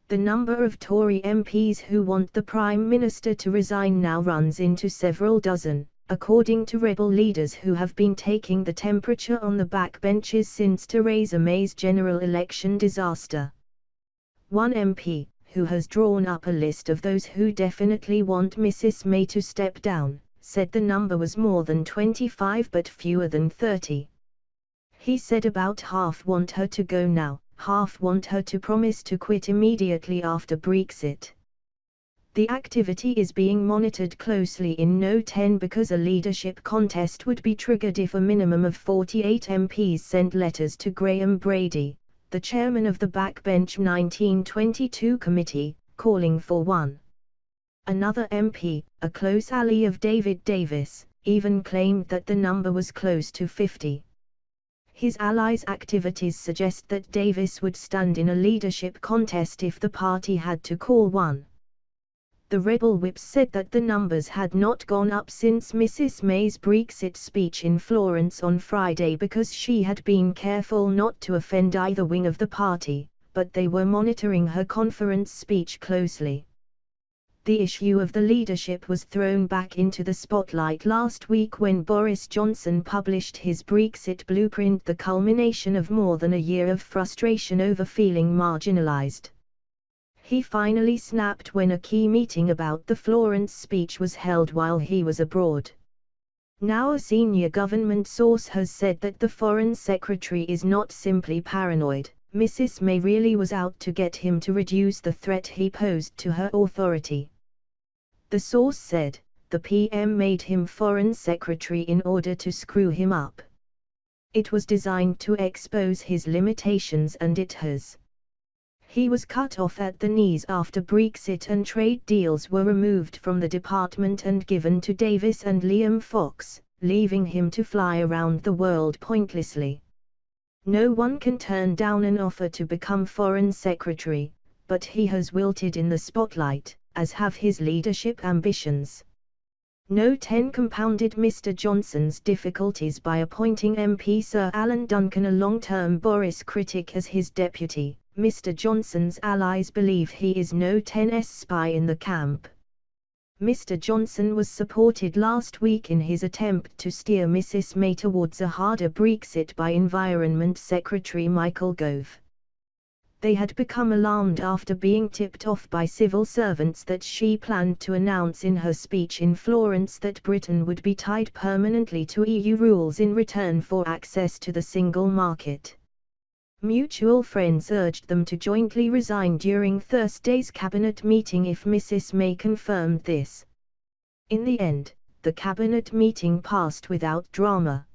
The number of Tory MPs who want the Prime Minister to resign now runs into several dozen, according to rebel leaders who have been taking the temperature on the backbenches since Theresa May's general election disaster. One MP, who has drawn up a list of those who definitely want Mrs May to step down, said the number was more than 25 but fewer than 30. He said about half want her to go now, half want her to promise to quit immediately after Brexit. The activity is being monitored closely in No 10 because a leadership contest would be triggered if a minimum of 48 MPs sent letters to Graham Brady, the chairman of the Backbench 1922 committee, calling for one. Another MP, a close ally of David Davis, even claimed that the number was close to 50. His allies' activities suggest that Davis would stand in a leadership contest if the party had to call one. The rebel whips said that the numbers had not gone up since Mrs May's Brexit speech in Florence on Friday because she had been careful not to offend either wing of the party, but they were monitoring her conference speech closely. The issue of the leadership was thrown back into the spotlight last week when Boris Johnson published his Brexit blueprint, the culmination of more than a year of frustration over feeling marginalised. He finally snapped when a key meeting about the Florence speech was held while he was abroad. Now a senior government source has said that the Foreign Secretary is not simply paranoid. Mrs May really was out to get him to reduce the threat he posed to her authority. The source said, the PM made him Foreign Secretary in order to screw him up. It was designed to expose his limitations and it has. He was cut off at the knees after Brexit and trade deals were removed from the department and given to Davis and Liam Fox, leaving him to fly around the world pointlessly. No one can turn down an offer to become Foreign Secretary, but he has wilted in the spotlight, as have his leadership ambitions. No 10 compounded Mr Johnson's difficulties by appointing MP Sir Alan Duncan, a long-term Boris critic, as his deputy. Mr Johnson's allies believe he is No 10's spy in the camp. Mr Johnson was supported last week in his attempt to steer Mrs May towards a harder Brexit by Environment Secretary Michael Gove. They had become alarmed after being tipped off by civil servants that she planned to announce in her speech in Florence that Britain would be tied permanently to EU rules in return for access to the single market. Mutual friends urged them to jointly resign during Thursday's cabinet meeting if Mrs May confirmed this. In the end, the cabinet meeting passed without drama.